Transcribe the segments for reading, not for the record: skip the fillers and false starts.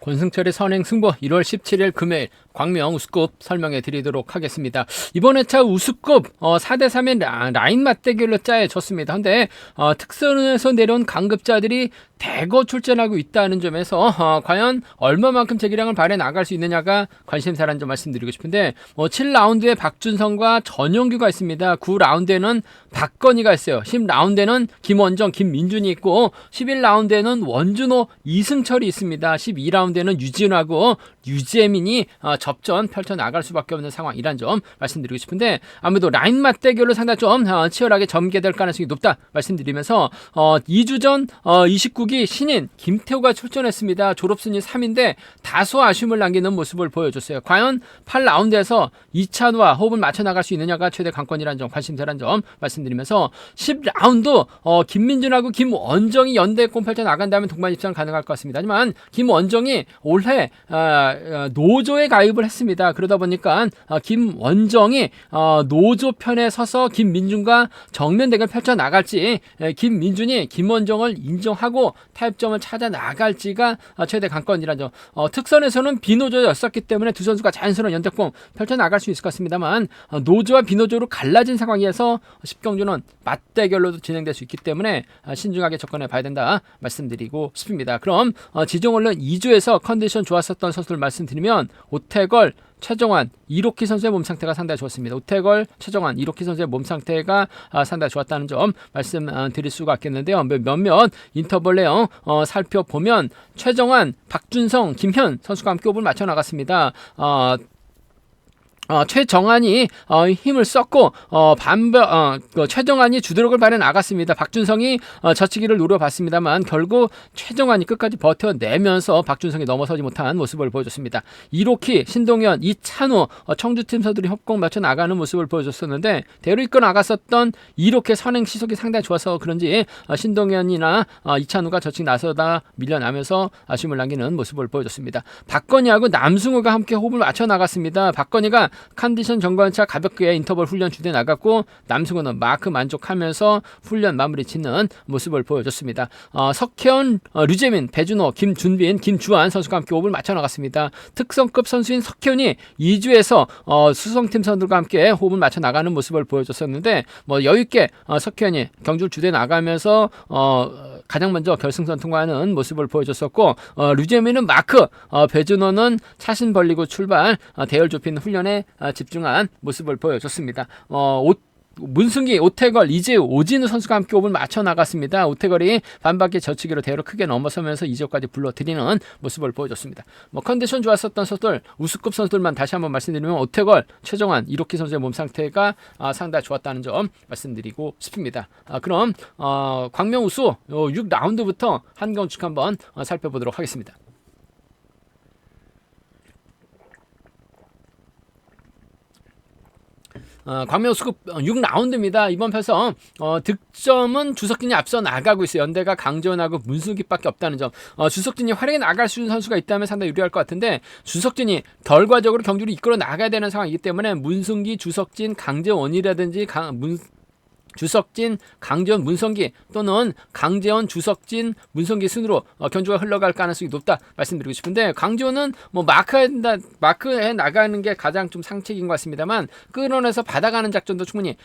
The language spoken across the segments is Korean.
권승철의 선행 승부 1월 17일 금요일 광명 우스컵 설명해 드리도록 하겠습니다. 이번 회차 우스컵 4대3의 라인 맞대결로 짜여졌습니다. 근데 특선에서 내려온 강급자들이 대거 출전하고 있다는 점에서 과연 얼마만큼 재기량을 발휘해 나갈 수 있느냐가 관심사라는 점 말씀드리고 싶은데 7라운드에 박준성과 전용규가 있습니다. 9라운드에는 박건희가 있어요. 10라운드에는 김원정, 김민준이 있고 11라운드에는 원준호, 이승철이 있습니다. 12라운드에는 유진하고 유재민이 접전 펼쳐나갈 수밖에 없는 상황이란 점 말씀드리고 싶은데 아무래도 라인 맞대결로 상당히 좀 치열하게 전개될 가능성이 높다 말씀드리면서 2주 전 29기 신인 김태우가 출전했습니다. 졸업순위 3인데 다소 아쉬움을 남기는 모습을 보여줬어요. 과연 8라운드에서 이찬우와 호흡을 맞춰나갈 수 있느냐가 최대 관건이란 점 관심사란 점 말씀드리면서 10라운드 김민준하고 김원정이 연대권 펼쳐나간다면 동반 입상 가능할 것 같습니다. 하지만 김원정이 올해 노조에 가입을 했습니다. 그러다 보니까 김원정이 노조 편에 서서 김민준과 정면 대결 펼쳐 나갈지 김민준이 김원정을 인정하고 타협점을 찾아 나갈지가 최대 관건이란 점. 특선에서는 비노조였었기 때문에 두 선수가 자연스러운 연대권 펼쳐 나갈 수 있을 것 같습니다만 노조와 비노조로 갈라진 상황에서 10경주는 맞대결로도 진행될 수 있기 때문에 신중하게 접근해 봐야 된다 말씀드리고 싶습니다. 그럼 지정 언론 2주에서 컨디션 좋았었던 선수들 말씀드리면 오태걸, 최정환, 이로키 선수의 몸 상태가 상당히 좋았습니다. 오태걸, 최정환, 이로키 선수의 몸 상태가 상당히 좋았다는 점 말씀드릴 수가 있겠는데요. 몇몇 인터벌 내용 살펴보면 최정환, 박준성, 김현 선수가 함께 호흡을 맞춰 나갔습니다. 최정환이 힘을 썼고 최정환이 주도력을 발휘해 나갔습니다. 박준성이 젖히기를 노려봤습니다만 결국 최정환이 끝까지 버텨내면서 박준성이 넘어서지 못한 모습을 보여줬습니다. 이로키, 신동현, 이찬우 청주팀 선수들이 협공 맞춰 나가는 모습을 보여줬었는데 대로 이끌어 나갔었던 이로키 선행 시속이 상당히 좋아서 그런지 신동현이나 이찬우가 젖히기 나서다 밀려나면서 아쉬움을 남기는 모습을 보여줬습니다. 박건희하고 남승우가 함께 호흡을 맞춰 나갔습니다. 박건희가 컨디션 점검차 가볍게 인터벌 훈련 주대 나갔고 남승우는 마크 만족하면서 훈련 마무리 짓는 모습을 보여줬습니다. 석혜원, 류재민, 배준호, 김준빈, 김주환 선수가 함께 호흡을 맞춰 나갔습니다. 특성급 선수인 석혜원이 2주에서 수성팀 선수들과 함께 호흡을 맞춰 나가는 모습을 보여줬었는데 여유있게 석혜원이 경주를 주대 나가면서 가장 먼저 결승선 통과하는 모습을 보여줬었고 류재민은 마크, 배준호는 차신 벌리고 출발, 대열 좁힌 훈련에 집중한 모습을 보여줬습니다. 문승기, 오태걸, 이재우, 오진우 선수가 함께 호흡을 맞춰 나갔습니다. 오태걸이 반바퀴 젖히기로 대로 크게 넘어서면서 이재우까지 불러들이는 모습을 보여줬습니다. 컨디션 좋았었던 선수들, 우수급 선수들만 다시 한번 말씀드리면 오태걸, 최정환, 이로키 선수의 몸 상태가 상당히 좋았다는 점 말씀드리고 싶습니다. 그럼 광명 우수 6라운드부터 한경축 한번 살펴보도록 하겠습니다. 광명 수급 6라운드입니다. 이번 편성 득점은 주석진이 앞서 나가고 있어요. 연대가 강재원하고 문승기밖에 없다는 점. 주석진이 활약에 나갈 수 있는 선수가 있다면 상당히 유리할 것 같은데 주석진이 결과적으로 경주를 이끌어 나가야 되는 상황이기 때문에 문승기, 주석진, 강재원이라든지 주석진, 강재원, 문성기 또는 강재원, 주석진, 문성기 순으로 경주가 흘러갈 가능성이 높다 말씀드리고 싶은데 강재원은 마크해 나가는 게 가장 좀 상책인 것 같습니다만 끌어내서 받아가는 작전도 충분히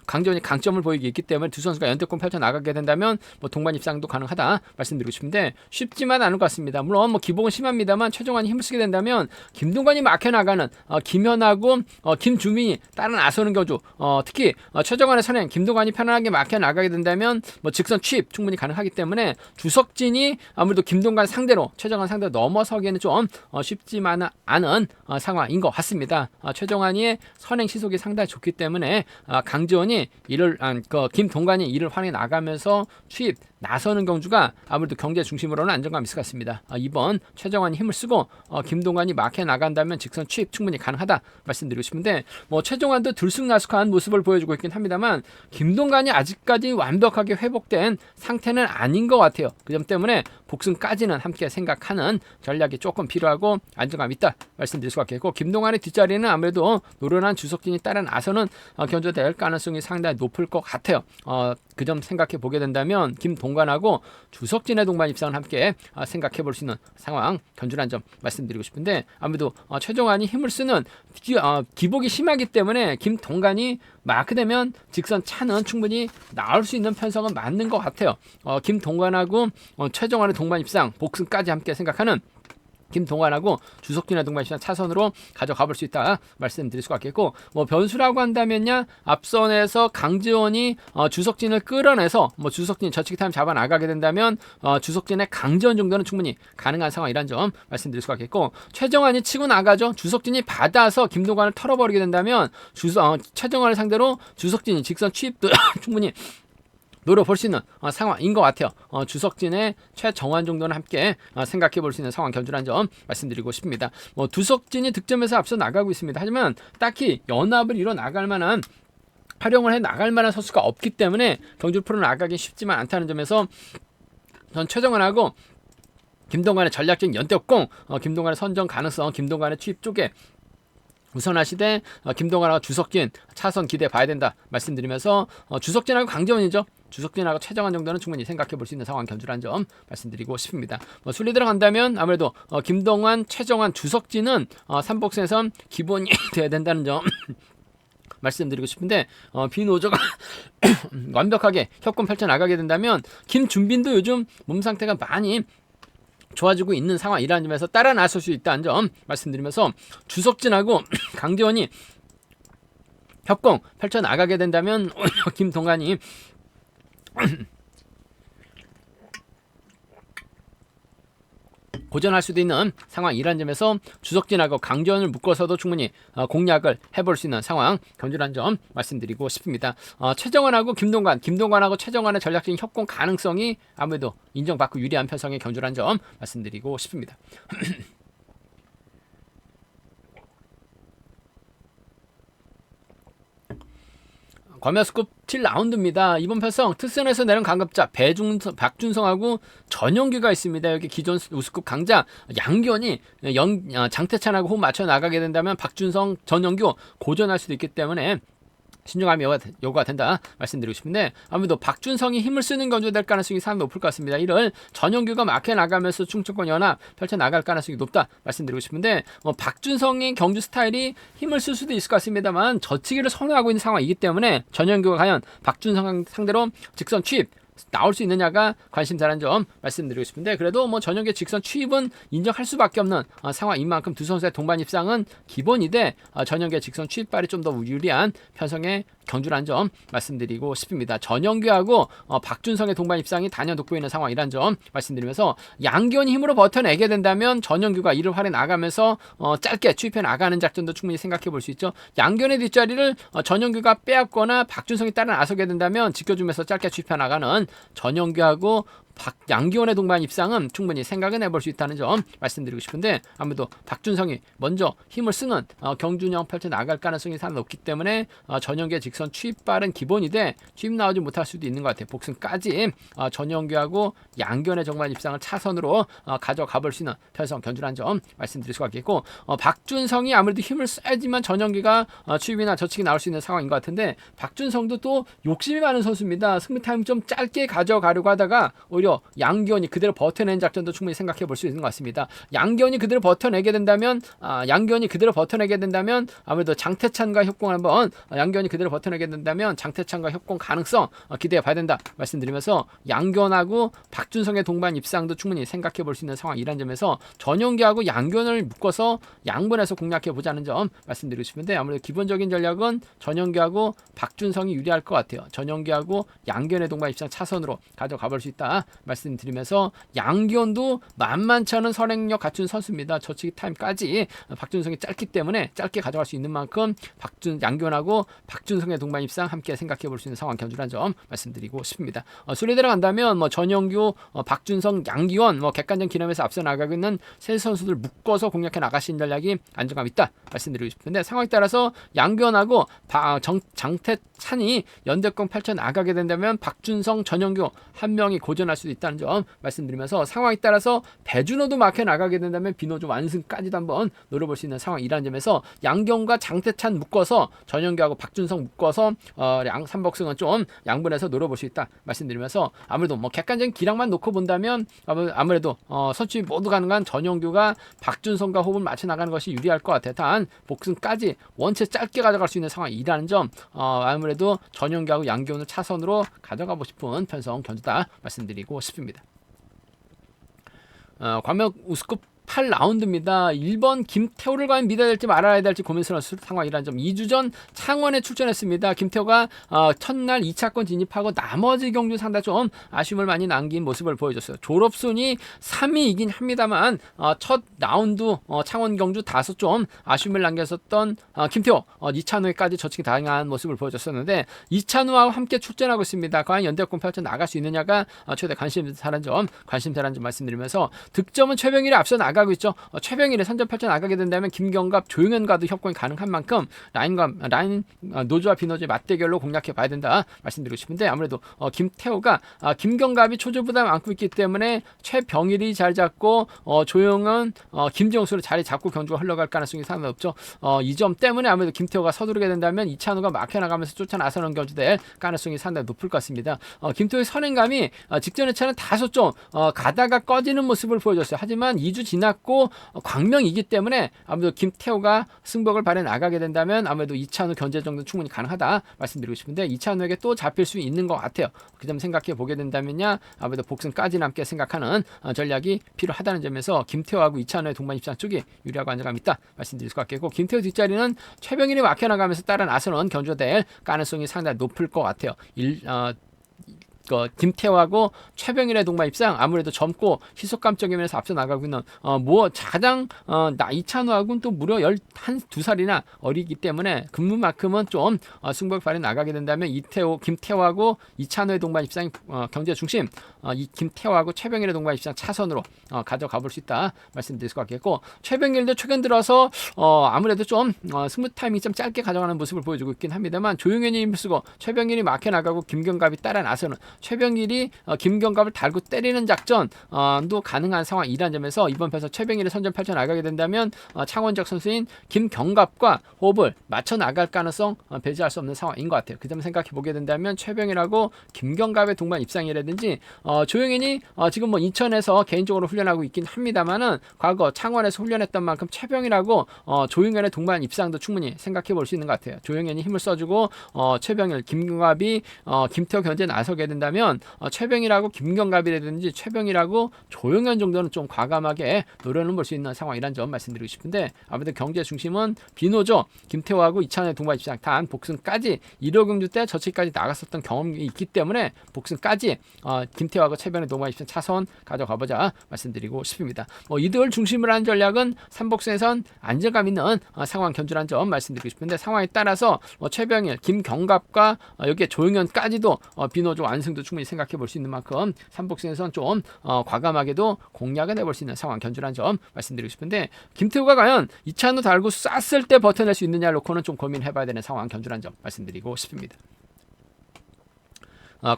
강재원이 강점을 보이기 있기 때문에 두 선수가 연대권 펼쳐 나가게 된다면 동반 입상도 가능하다 말씀드리고 싶은데 쉽지만 않을 것 같습니다. 물론 기복은 심합니다만 최종환이 힘을 쓰게 된다면 김동관이 막혀 나가는 김현하고 김주민이 따라 나서는 경주 특히 최정환의 선행 김동관이 편안하게 막혀 나가게 된다면 직선 취입 충분히 가능하기 때문에 주석진이 아무래도 김동관 상대로 최정환 상대로 넘어서기에는 좀 쉽지만 않은 상황인 것 같습니다. 최정환이 선행 시속이 상당히 좋기 때문에 강재원이 김동관이 이를 활용해 나가면서 취입 나서는 경주가 아무래도 경제 중심으로는 안정감이 있을 것 같습니다. 이번 최정환이 힘을 쓰고 김동관이 막혀 나간다면 직선 취입 충분히 가능하다 말씀드리고 싶은데 최정환도 들쑥날쑥한 모습을 보여주고 있긴 합니다만 김동관이 아직까지 완벽하게 회복된 상태는 아닌 것 같아요. 그 점 때문에 복승까지는 함께 생각하는 전략이 조금 필요하고 안정감 있다 말씀드릴 수가 있겠고 김동관의 뒷자리는 아무래도 노련한 주석진이 따라 나서는 견주될 가능성이 상당히 높을 것 같아요. 그 점 생각해 보게 된다면 김동관하고 주석진의 동반 입상을 함께 생각해 볼 수 있는 상황 견주란 점 말씀드리고 싶은데, 아무래도 최정환이 힘을 쓰는 기복이 심하기 때문에 김동관이 마크되면 직선 차는 충분히 나올 수 있는 편성은 맞는 것 같아요. 김동관하고 최정환의 동반 입상 복승까지 함께 생각하는 김동관하고 주석진의 동반 입상 차선으로 가져가 볼 수 있다 말씀드릴 수가 있겠고, 변수라고 한다면야 앞선에서 강지원이 주석진을 끌어내서 주석진이 저치기 타임 잡아 나가게 된다면 주석진의 강지원 정도는 충분히 가능한 상황이란 점 말씀드릴 수가 있겠고, 최정환이 치고 나가죠. 주석진이 받아서 김동관을 털어버리게 된다면 최정환을 상대로 주석진이 직선 취입도 충분히 노려볼 수 있는 상황인 것 같아요. 주석진의 최정환 정도는 함께 생각해 볼 수 있는 상황 견주란 점 말씀드리고 싶습니다. 두석진이 득점에서 앞서 나가고 있습니다. 하지만 딱히 연합을 이뤄 나갈 만한, 활용을 해 나갈 만한 선수가 없기 때문에 경주를 풀어 나가기 쉽지만 않다는 점에서 전 최정환하고 김동관의 전략적인 연대협공, 김동관의 선정 가능성, 김동관의 투입 쪽에 우선하시되 김동관하고 주석진 차선 기대해 봐야 된다 말씀드리면서, 주석진하고 강재원이죠. 주석진하고 최정환 정도는 충분히 생각해 볼 수 있는 상황 견주란 점 말씀드리고 싶습니다. 순위 들어간다면 아무래도 김동관, 최정환, 주석진은 3복선에선 기본이 돼야 된다는 점 말씀드리고 싶은데, 비노조가 완벽하게 협권 펼쳐 나가게 된다면 김준빈도 요즘 몸 상태가 많이 좋아지고 있는 상황이라는 점에서 따라 나설 수 있다는 점 말씀드리면서, 주석진하고 강재원이 협공 펼쳐 나가게 된다면 김동관이 고전할 수도 있는 상황이라는 점에서 주석진하고 강재원을 묶어서도 충분히 공략을 해볼 수 있는 상황 견주란 점 말씀드리고 싶습니다. 최정환하고 김동관하고 최정환의 전략적인 협공 가능성이 아무래도 인정받고 유리한 편성의 견주란 점 말씀드리고 싶습니다. 검야스급 7라운드입니다. 이번 편성 특선에서 내는 강급자 박준성하고 전영규가 있습니다. 여기 기존 우스급 강자 양기원이 장태찬하고 호흡 맞춰 나가게 된다면 박준성, 전영규 고전할 수도 있기 때문에 신중함이 요구가 된다 말씀드리고 싶은데, 아무래도 박준성이 힘을 쓰는 견주가 될 가능성이 상당히 높을 것 같습니다. 이를 전영규가 막혀 나가면서 충청권 연합 펼쳐 나갈 가능성이 높다 말씀드리고 싶은데, 박준성의 경주 스타일이 힘을 쓸 수도 있을 것 같습니다만 저치기를 선호하고 있는 상황이기 때문에 전영규가 과연 박준성 상대로 직선 취입 나올 수 있느냐가 관심사라는 점 말씀드리고 싶은데, 그래도 전형의 직선 취입은 인정할 수밖에 없는 상황인 만큼 두 선수의 동반 입상은 기본이 돼 전형의 직선 취입발이 좀 더 유리한 편성의 경주란 점 말씀드리고 싶습니다. 전영규하고 박준성의 동반 입상이 단연 돋보이는 상황이란 점 말씀드리면서, 양기원이 힘으로 버텨내게 된다면 전영규가 이를 활에 나가면서 짧게 취입해 나가는 작전도 충분히 생각해 볼 수 있죠. 양기원의 뒷자리를 전영규가 빼앗거나 박준성이 따라 나서게 된다면 지켜주면서 짧게 취입해 나가는 전영규하고 양기원의 동반 입상은 충분히 생각은 해볼 수 있다는 점 말씀드리고 싶은데, 아무래도 박준성이 먼저 힘을 쓰는 경준형 펼쳐 나갈 가능성이 상당히 높기 때문에 전영규의 직선 취입발은 기본이 돼 취입 나오지 못할 수도 있는 것 같아요. 복승까지 전영규하고 양기원의 동반 입상을 차선으로 가져가 볼 수 있는 편성 견주란 점 말씀드릴 수가 있겠고, 박준성이 아무래도 힘을 써야지만 전영규가 취입이나 저치기 나올 수 있는 상황인 것 같은데, 박준성도 또 욕심이 많은 선수입니다. 승리 타임 좀 짧게 가져가려고 하다가 오히려 양기원이 그대로 버텨낸 작전도 충분히 생각해 볼 수 있는 것 같습니다. 양기원이 그대로 버텨내게 된다면 아무래도 장태찬과 협공을 한번 양기원이 그대로 버텨내게 된다면 장태찬과 협공 가능성 기대해 봐야 된다 말씀드리면서, 양기원하고 박준성의 동반 입상도 충분히 생각해 볼 수 있는 상황이란 점에서 전용기하고 양기원을 묶어서 양분해서 공략해 보자는 점 말씀드리고 싶은데, 아무래도 기본적인 전략은 전용기하고 박준성이 유리할 것 같아요. 전용기하고 양기원의 동반 입상 차선으로 가져가 볼 수 있다 말씀드리면서, 양기원도 만만치 않은 선행력 갖춘 선수입니다. 저치기 타임까지 박준성이 짧기 때문에 짧게 가져갈 수 있는 만큼 양기원하고 박준성의 동반 입상 함께 생각해 볼 수 있는 상황 견주란 점 말씀드리고 싶습니다. 순위 들어간다면 전영규, 박준성, 양기원 객관적 기념에서 앞서 나가고 있는 세 선수들 묶어서 공략해 나가신 전략이 안정감 있다 말씀드리고 싶은데, 상황에 따라서 양기원하고 장태찬이 연대권 펼쳐 나가게 된다면 박준성, 전영규 한 명이 고전할 수 수도 있다는 점 말씀드리면서 상황에 따라서 배준호도 막혀 나가게 된다면 비노조 완승까지도 한번 노려볼 수 있는 상황이라는 점에서 양경과 장태찬 묶어서 전영규하고 박준성 묶어서 삼복승은 좀 양분해서 노려볼 수 있다 말씀드리면서 아무래도 뭐 객관적인 기량만 놓고 본다면 아무래도 선취 모두 가능한 전영규가 박준성과 호흡을 맞춰 나가는 것이 유리할 것 같아요. 단 복승까지 원체 짧게 가져갈 수 있는 상황이라는 점 아무래도 전영규하고 양기훈을 차선으로 가져가고 싶은 편성 견주다 말씀드리고 싶습니다. 광명 우스컵 8라운드입니다. 1번 김태호를 과연 믿어야 될지 말아야 될지 고민스러운 상황이라는 점. 2주 전 창원에 출전했습니다. 김태호가 첫날 2차권 진입하고 나머지 경주 상당히 좀 아쉬움을 많이 남긴 모습을 보여줬어요. 졸업순위 3위이긴 합니다만 첫 라운드 창원 경주 다소 좀 아쉬움을 남겼었던 김태호 2차노에까지 저측이 당한 모습을 보여줬었는데 2차노와 함께 출전하고 있습니다. 과연 연대권 펼쳐 나갈 수 있느냐가 최대 관심사라는 점 말씀드리면서 득점은 최병일이 앞서 나가고 있죠. 최병일의 선전 펼쳐 나가게 된다면 김경갑, 조용현과도 협공이 가능한 만큼 라인 노조와 비노조의 맞대결로 공략해 봐야 된다 말씀드리고 싶은데 아무래도 김태호가 김경갑이 초조부담 안고 있기 때문에 최병일이 잘 잡고 조용현, 김정수로 자리 잡고 경주가 흘러갈 가능성이 상당히 높죠. 이 점 때문에 아무래도 김태호가 서두르게 된다면 이찬우가 막혀 나가면서 쫓아 나서는 경주될 가능성이 상당히 높을 것 같습니다. 김태호의 선행감이 직전의 차는 다소 좀 가다가 꺼지는 모습을 보여줬어요. 하지만 2주 지났고 광명이기 때문에 아무래도 김태호가 승복을 발휘 나가게 된다면 아무래도 이찬우 견제 정도는 충분히 가능하다 말씀드리고 싶은데 이찬우에게 또 잡힐 수 있는 것 같아요. 그 점 생각해 보게 된다면야 아무래도 복승까지 남게 생각하는 전략이 필요하다는 점에서 김태호하고 이찬우의 동반 입장 쪽이 유리하고 안정감 있다 말씀드릴 수 있겠고 김태호 뒷자리는 최병일이 막혀 나가면서 따라 나서는 경주될 가능성이 상당히 높을 것 같아요. 김태호하고 최병일의 동반 입상 아무래도 젊고 희속감적인 면에서 앞서 나가고 있는 가장 이찬우하고는 또 무려 12살이나 어리기 때문에 근무만큼은 좀 승부욕 발휘 나가게 된다면 김태호하고 이찬우의 동반 입상이 경제 중심 이 김태호하고 최병일의 동반 입상 차선으로 가져가 볼 수 있다 말씀드릴 수 있겠고 최병일도 최근 들어서 아무래도 좀 승부 타이밍이 좀 짧게 가져가는 모습을 보여주고 있긴 합니다만 조용현이 힘을 쓰고 최병일이 막혀 나가고 김경갑이 따라 나서는 최병일이 김경갑을 달고 때리는 작전도 가능한 상황이라는 점에서 이번 편에서 최병일의 선전 펼쳐 나가게 된다면 창원적 선수인 김경갑과 호흡을 맞춰 나갈 가능성 배제할 수 없는 상황인 것 같아요. 그 점 생각해 보게 된다면 최병일하고 김경갑의 동반 입상이라든지 조용현이 지금 뭐 인천에서 개인적으로 훈련하고 있긴 합니다만은 과거 창원에서 훈련했던 만큼 최병일하고 조용현의 동반 입상도 충분히 생각해 볼 수 있는 것 같아요. 조용현이 힘을 써주고 최병일, 김경갑이 김태호 견제에 나서게 된다면 최병일하고 김경갑이라든지 최병일하고 조용현 정도는 좀 과감하게 노려는 볼 수 있는 상황이란 점 말씀드리고 싶은데 아무래도 경제 중심은 비노조 김태호하고 이찬우의 동반 입상 단 복승까지 1호 경주 때 저치까지 나갔었던 경험이 있기 때문에 복승까지 김태호하고 최병일의 동반 입상 차선 가져가보자 말씀드리고 싶습니다. 이들 중심으로 한 전략은 삼복승에선 안정감 있는 상황 견주란 점 말씀드리고 싶은데 상황에 따라서 최병일, 김경갑과 여기에 조용현까지도 비노조 완승도 충분히 생각해 볼 수 있는 만큼 삼복승에선 좀 과감하게도 공략을 해볼 수 있는 상황 견주란 점 말씀드리고 싶은데 김태우가 과연 이찬우 달고 쐈을 때 버텨낼 수 있느냐를 놓고는 좀 고민해봐야 되는 상황 견주란 점 말씀드리고 싶습니다.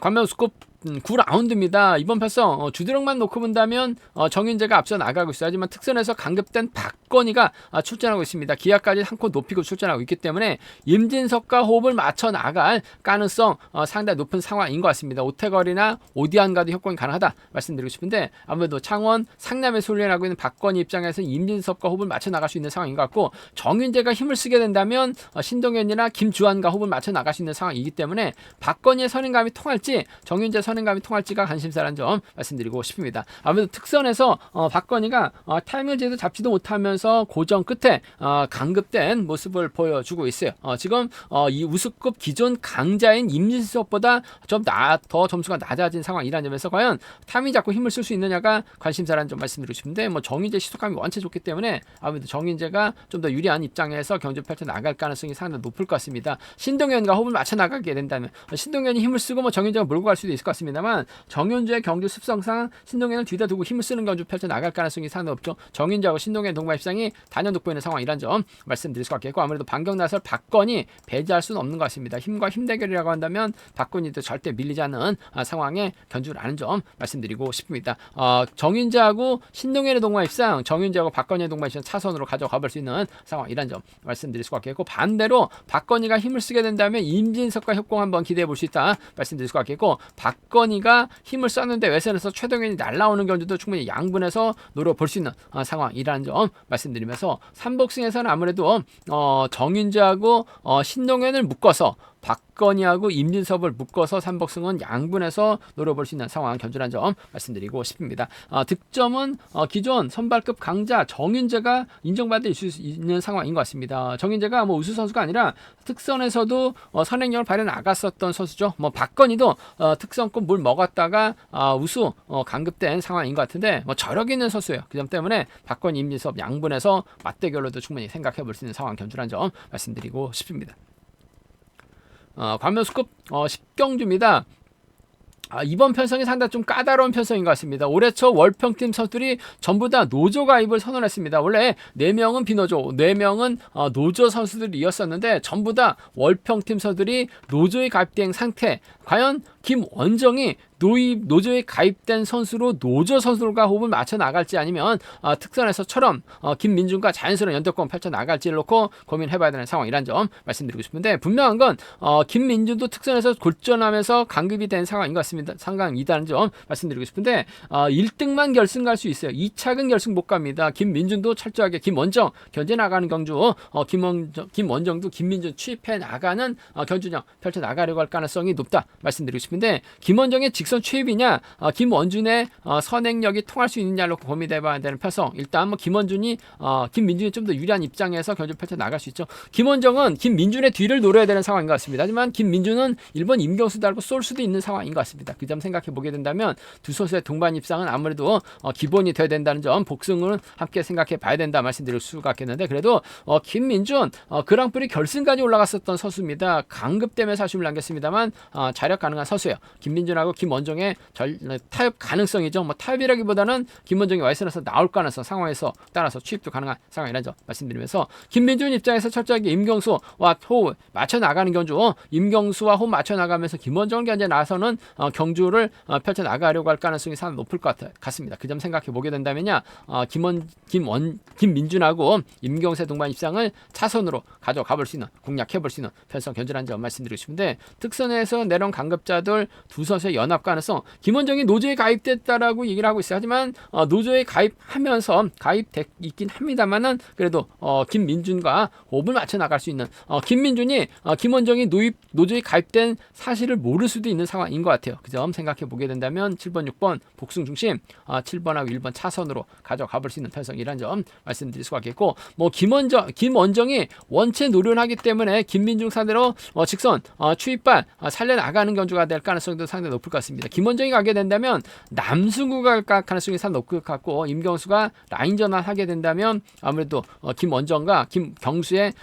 관명수급 9라운드입니다. 이번 편성 주드력만 놓고 본다면 정윤재가 앞서 나가고 있어요. 하지만 특선에서 강급된 박건희가 출전하고 있습니다. 기아까지 한 코 높이고 출전하고 있기 때문에 임진석과 호흡을 맞춰 나갈 가능성 상당히 높은 상황인 것 같습니다. 오태걸이나 오디안과도 협공이 가능하다 말씀드리고 싶은데 아무래도 창원 상남에서 훈련하고 있는 박건희 입장에서 임진석과 호흡을 맞춰 나갈 수 있는 상황인 것 같고 정윤재가 힘을 쓰게 된다면 신동현이나 김주환과 호흡을 맞춰 나갈 수 있는 상황이기 때문에 박건희의 선행감이 통할지 정윤재 선행감이 통할지가 관심사라는 점 말씀드리고 싶습니다. 아무래도 특선에서 박건희가 타이밍을 제대로 잡지도 못하면서 고정 끝에 강급된 모습을 보여주고 있어요. 지금 이 우승급 기존 강자인 임진석보다 좀 더 점수가 낮아진 상황이라는 점에서 과연 타이밍 잡고 힘을 쓸 수 있느냐가 관심사라는 점 말씀드리고 싶은데 정윤재 시속감이 원체 좋기 때문에 아무래도 정윤재가 좀 더 유리한 입장에서 경주 펼쳐 나갈 가능성이 상당히 높을 것 같습니다. 신동현과 호흡을 맞춰 나가게 된다면 신동현이 힘을 쓰고 정윤재가 몰고 갈 수도 있을 것 같습니다. 같습니다만 정윤주의 경주 습성상 신동현을 뒤다 두고 힘을 쓰는 경주 펼쳐 나갈 가능성이 상당히 높죠. 정윤주하고 신동현 동반 입상이 단연 돋보이는 상황이란 점 말씀드릴 수 같겠고, 아무래도 반격 나설 박건이 배제할 수는 없는 것 같습니다. 힘과 힘 대결이라고 한다면 박건이도 절대 밀리지 않는 상황에 견주라는 점 말씀드리고 싶습니다. 정윤주하고 신동현의 동반 입상, 정윤주하고 박건이의 동반 입상 차선으로 가져가 볼 수 있는 상황이란 점 말씀드릴 수 같겠고, 반대로 박건이가 힘을 쓰게 된다면 임진석과 협공 한번 기대해 볼 수 있다 말씀드릴 수 같겠고, 박건이가 힘을 썼는데 외선에서 최동현이 날라오는 견주도 충분히 양분해서 노려볼 수 있는 상황이라는 점 말씀드리면서, 삼복승에서는 아무래도 정윤주하고 신동현을 묶어서 박건희하고 임진섭을 묶어서 삼복승은 양분해서 노려볼 수 있는 상황 견주란 점 말씀드리고 싶습니다. 득점은 기존 선발급 강자 정윤재가 인정받을 수 있는 상황인 것 같습니다. 정윤재가 뭐 우수 선수가 아니라 특선에서도 선행력을 발휘해 나갔었던 선수죠. 뭐 박건희도 특선급 물 먹었다가 우수 강급된 상황인 것 같은데 뭐 저력 있는 선수예요. 그 점 때문에 박건희, 임진섭 양분해서 맞대결로도 충분히 생각해 볼 수 있는 상황 견주란 점 말씀드리고 싶습니다. 광명수급 10경주입니다. 이번 편성이 상당히 좀 까다로운 편성인 것 같습니다. 올해 초 월평팀 선수들이 전부 다 노조 가입을 선언했습니다. 원래 4명은 비노조, 4명은 노조 선수들이었었는데 전부 다 월평팀 선수들이 노조에 가입된 상태. 과연 김원정이 노조에 가입된 선수로 노조 선수들과 호흡을 맞춰 나갈지, 아니면 특선에서처럼 김민준과 자연스러운 연대권 펼쳐 나갈지를 놓고 고민해봐야 되는 상황이란 점 말씀드리고 싶은데, 분명한 건 김민준도 특선에서 골전하면서 강급이 된 상황인 것 같습니다. 상강이다는 점 말씀드리고 싶은데 1등만 결승 갈 수 있어요. 2차는 결승 못 갑니다. 김민준도 철저하게 김원정 견제 나가는 경주, 김원정도 김민준 취입해 나가는 견주력 펼쳐 나가려고 할 가능성이 높다 말씀드리고 싶은데, 김원정의 직선 취입이냐, 김원준의 선행력이 통할 수 있느냐로 고민해봐야 되는 편성. 일단 뭐 김민준이 좀 더 유리한 입장에서 견주 펼쳐 나갈 수 있죠. 김원정은 김민준의 뒤를 노려야 되는 상황인 것 같습니다. 하지만 김민준은 1번 임경수 달고 쏠 수도 있는 상황인 것 같습니다. 그 점 생각해 보게 된다면 두 선수의 동반 입상은 아무래도 기본이 돼야 된다는 점, 복승을 함께 생각해 봐야 된다 말씀드릴 수가 있겠는데, 그래도 김민준 그랑프리 결승까지 올라갔었던 선수입니다. 강급 때문에 사심을 남겼습니다만 자력 가능한 선수예요. 김민준하고 김원정의 타협 가능성이죠. 뭐 타협이라기보다는 김원정이 와이선에서 나올 가능성 상황에서 따라서 취입도 가능한 상황이라는 점 말씀드리면서, 김민준 입장에서 철저하게 임경수와 호흡 맞춰 나가는 경주, 임경수와 호흡 맞춰 나가면서 김원정 견제 나서는 경주를 펼쳐 나가려고 할 가능성이 상당히 높을 것 같습니다. 그 점 생각해 보게 된다면야 김민준하고 임경수의 동반 입상을 차선으로 가져가 볼 수 있는, 공략해 볼 수 있는 편성 견주라는 점 말씀드리고 싶은데, 특선에서 내려온 강급자들 두 선수의 연합 가능성, 김원정이 노조에 가입됐다라고 얘기를 하고 있어요. 하지만 노조에 가입하면서 가입돼 있긴 합니다만은 그래도 김민준과 호흡을 맞춰 나갈 수 있는, 김민준이 김원정이 노조에 가입된 사실을 모를 수도 있는 상황인 것 같아요. 그 점 생각해 보게 된다면 7번, 6번 복승 중심 7번하고 1번 차선으로 가져가 볼 수 있는 편성이라는 점 말씀드릴 수가 있겠고, 뭐 김원정이 원체 노련하기 때문에 김민중 상대로 직선 추입발 살려나가는 견주가 될 가능성도 상당히 높을 것 같습니다. 김원정이 가게 된다면 남승구가 갈 가능성이 상당히 높을 것 같고, 임경수가 라인 전환하게 된다면 아무래도 김원정과 김경수의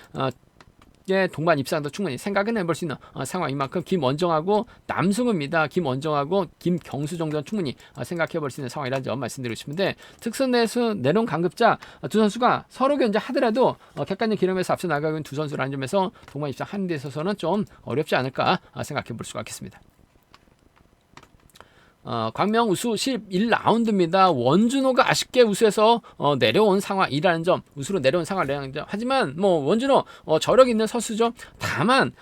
동반 입상도 충분히 생각은 해볼 수 있는 상황인 만큼 김원정하고 남승우입니다. 김원정하고 김경수 정도는 충분히 생각해 볼 수 있는 상황이라는 점 말씀드리고 싶은데, 특선 내에서 내려온 강급자 두 선수가 서로 견제하더라도 객관적 기록에서 앞서 나가고 있는 두 선수라는 점에서 동반 입상하는 데 있어서는 좀 어렵지 않을까 생각해 볼 수가 있겠습니다. 광명 우수 11라운드입니다. 원준호가 아쉽게 우수해서 내려온 상황이라는 점, 우수로 내려온 상황이라는 점. 하지만 뭐 원준호 저력 있는 선수죠. 다만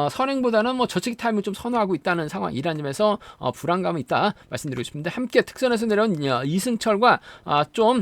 선행보다는 뭐 저치기 타임을 좀 선호하고 있다는 상황이라는 점에서 불안감이 있다 말씀드리고 싶은데, 함께 특선에서 내려온 이승철과 좀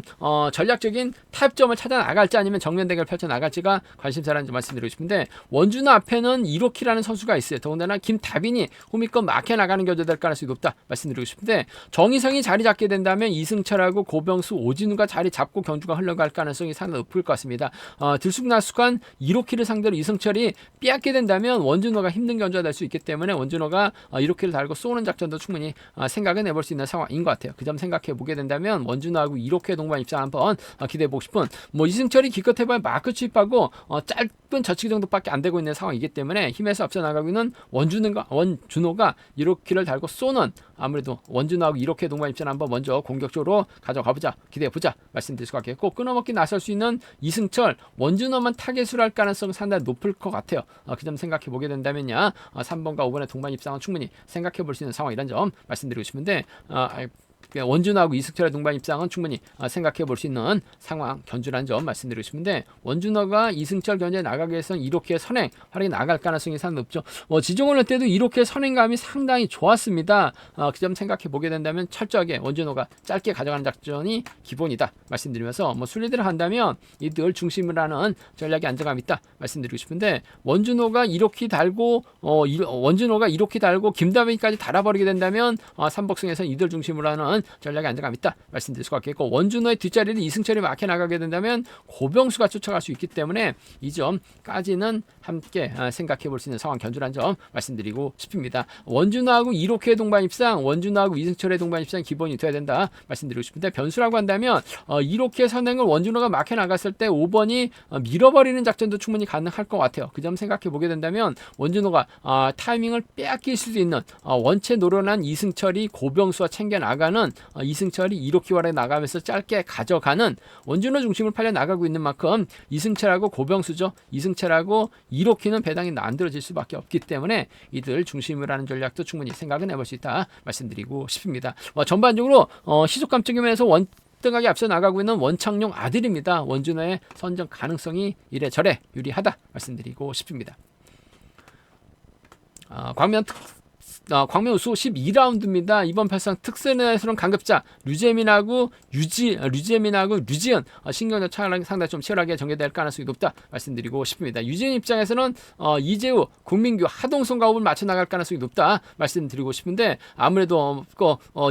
전략적인 타협점을 찾아 나갈지 아니면 정면 대결 펼쳐 나갈지가 관심사라는 점 말씀드리고 싶은데, 원준호 앞에는 이로키라는 선수가 있어요. 더군다나 김다빈이 호미권 막혀 나가는 견제 될 가능성이 높다 말씀드리고 싶습니다. 근데 정희성이 자리 잡게 된다면 이승철하고 고병수, 오진우가 자리 잡고 경주가 흘러갈 가능성이 상당히 높을 것 같습니다. 들쑥날쑥한 1호키를 상대로 이승철이 빼앗게 된다면 원준호가 힘든 견주가 될 수 있기 때문에 원준호가 1호키를 달고 쏘는 작전도 충분히 생각은 해볼 수 있는 상황인 것 같아요. 그 점 생각해 보게 된다면 원준호하고 1호키 동반 입상 한번 기대해 보고 싶은, 뭐 이승철이 기껏 해봐야 마크 취입하고 짧은 저치기 정도밖에 안 되고 있는 상황이기 때문에 힘에서 앞서 나가고 있는 원준호가 1호키를 달고 쏘는 아무래도 원준호하고 이렇게 동반 입장 한번 먼저 공격적으로 가져가보자, 기대해보자 말씀드릴 수가 있겠고, 끊어먹기 나설 수 있는 이승철, 원준호만 타겟으로 할 가능성은 상당히 높을 것 같아요. 그 점 생각해 보게 된다면요, 3번과 5번의 동반 입장은 충분히 생각해 볼 수 있는 상황이란 점 말씀드리고 싶은데, 원준호하고 이승철의 동반 입장은 충분히 생각해 볼 수 있는 상황 견주라는 점 말씀드리고 싶은데, 원준호가 이승철 견제 나가기 위해서는 이렇게 선행 활약이 나갈 가능성이 상당히 높죠. 지종훈 때도 이렇게 선행감이 상당히 좋았습니다. 그 점 생각해 보게 된다면 철저하게 원준호가 짧게 가져가는 작전이 기본이다 말씀드리면서, 순리대로 한다면 이들 중심을 하는 전략이 안정감 있다 말씀드리고 싶은데, 원준호가 이렇게 달고 김다빈까지 달아버리게 된다면 삼복승에서 이들 중심으로 하는 전략이 안정감 있다 말씀드릴 수가 있겠고, 원준호의 뒷자리를 이승철이 막혀 나가게 된다면 고병수가 쫓아갈 수 있기 때문에 이 점까지는 함께 생각해 볼 수 있는 상황 견주란 점 말씀드리고 싶습니다. 원준호하고 이렇게 동반 입상, 원준호하고 이승철의 동반 입상 기본이 돼야 된다 말씀드리고 싶은데, 변수라고 한다면 이렇게 선행을 원준호가 막혀 나갔을 때 5번이 밀어버리는 작전도 충분히 가능할 것 같아요. 그 점 생각해 보게 된다면 원준호가 타이밍을 빼앗길 수도 있는, 원체 노련한 이승철이 고병수와 챙겨 나가는, 이승철이 이렇게 활에 나가면서 짧게 가져가는, 원준호 중심을 팔려 나가고 있는 만큼 이승철하고 고병수죠, 이승철하고 이렇게는 배당이 만들어질 수밖에 없기 때문에 이들 중심을 하는 전략도 충분히 생각은 해볼 수 있다 말씀드리고 싶습니다. 전반적으로 시속감적인 면에서 등하게 앞서 나가고 있는 원창용 아들입니다. 원준호의 선정 가능성이 이래저래 유리하다 말씀드리고 싶습니다. 광명 우수 12라운드입니다. 이번 팔상 특선에서는 강급자 류재민하고 류지은 신경전 차량이 상당히 좀 치열하게 전개될 가능성이 높다 말씀드리고 싶습니다. 유지은 입장에서는 이재우, 국민규, 하동성과 호흡을 맞춰 나갈 가능성이 높다 말씀드리고 싶은데, 아무래도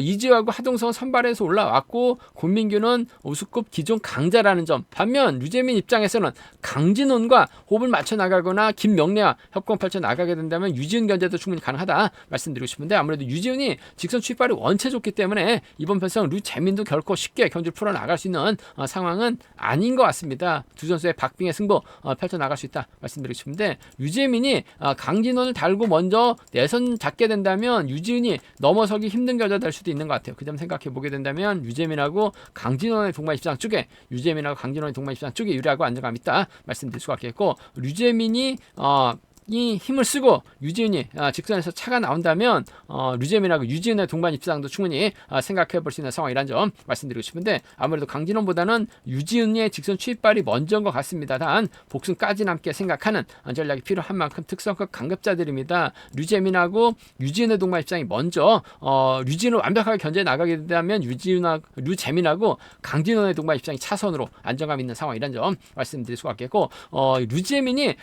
이재우하고 하동성은 선발해서 올라왔고 국민규는 우수급 기존 강자라는 점, 반면 류재민 입장에서는 강진원과 호흡을 맞춰 나가거나 김명래와 협공 펼쳐 나가게 된다면 유지은 견제도 충분히 가능하다 말씀드리고 싶은데, 아무래도 유지훈이 직선 출발이 원체 좋기 때문에 이번 편성 류재민도 결코 쉽게 견주를 풀어나갈 수 있는 상황은 아닌 것 같습니다. 두 선수의 박빙의 승부 펼쳐나갈 수 있다 말씀드리고 싶은데, 류재민이 강진원을 달고 먼저 내선 잡게 된다면 유지훈이 넘어서기 힘든 결과가 될 수도 있는 것 같아요. 그 점 생각해 보게 된다면 유재민하고 강진원의 동반 입장 쪽에 유리하고 안정감 있다 말씀드릴 수가 있겠고, 류재민이 이 힘을 쓰고 유지은이 직선에서 차가 나온다면 류재민하고 유지은의 동반 입장도 충분히 생각해 볼 수 있는 상황이란 점 말씀드리고 싶은데, 아무래도 강진원보다는 유지은의 직선 추입발이 먼저인 것 같습니다. 단 복승까지 남게 생각하는 전략이 필요한 만큼 특성급 강급자들입니다. 류재민하고 유지은의 동반 입장이 먼저 류지은을 완벽하게 견제 나가게 된다면 류재민하고 강진원의 동반 입장이 차선으로 안정감 있는 상황이란 점 말씀드릴 수가 있겠고, 류재민이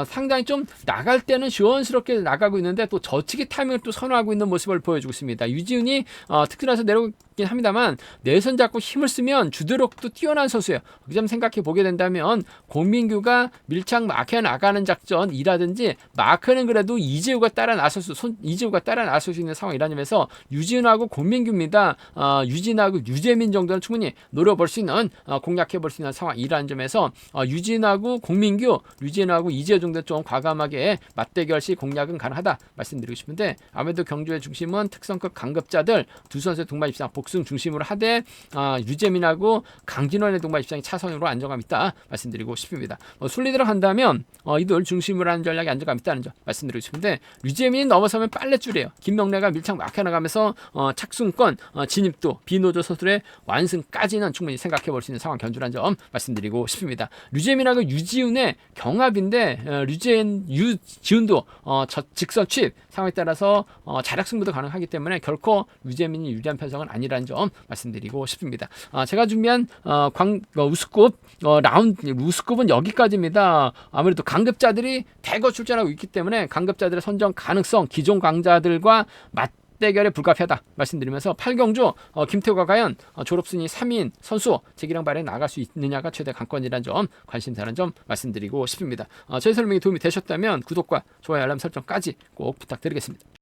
상당히 좀 나갈 때는 시원스럽게 나가고 있는데 또 저치기 타이밍을 또 선호하고 있는 모습을 보여주고 있습니다. 유지훈이 특히나서 내려오긴 합니다만 내선 잡고 힘을 쓰면 주도력도 뛰어난 선수예요. 그 점 생각해 보게 된다면 공민규가 밀착 막혀 나가는 작전이라든지, 마크는 그래도 이재우가 따라 나설 수 있는 상황이라는 점에서 유진하고 공민규입니다. 유진하고 유재민 정도는 충분히 노려볼 수 있는, 공략해 볼 수 있는 상황이라는 점에서 유진하고 공민규, 유진하고 이재우 정도 좀 과감하게 맞대결 시 공략은 가능하다 말씀드리고 싶은데, 아무래도 경주의 중심은 특성급 강급자들 두 선수의 동반 입장 복승 중심으로 하되, 유재민하고 강진원의 동반 입장이 차선으로 안정감 있다 말씀드리고 싶습니다. 순리대로 한다면 이들 중심으로 하는 전략이 안정감 있다는 점 말씀드리고 싶은데, 유재민이 넘어서면 빨래줄이에요. 김명래가 밀착 막혀나가면서 착순권 진입도 비노조 선수들의 완승까지는 충분히 생각해 볼 수 있는 상황 견주라는 점 말씀드리고 싶습니다. 류재민하고 유지훈의 경합인데, 유지훈도 직선 취입 상황에 따라서 자력 승부도 가능하기 때문에 결코 유재민이 유리한 편성은 아니라는 점 말씀드리고 싶습니다. 제가 준비한 우스급은 여기까지입니다. 아무래도 강급자들이 대거 출전하고 있기 때문에 강급자들의 선정 가능성, 기존 강자들과 대결에 불가피하다 말씀드리면서, 8경주 김태우가 과연 졸업순위 3인 선수 재기량 발에 나갈 수 있느냐가 최대 관건이라는 점, 관심사라는 점 말씀드리고 싶습니다. 저희 설명이 도움이 되셨다면 구독과 좋아요, 알람 설정까지 꼭 부탁드리겠습니다.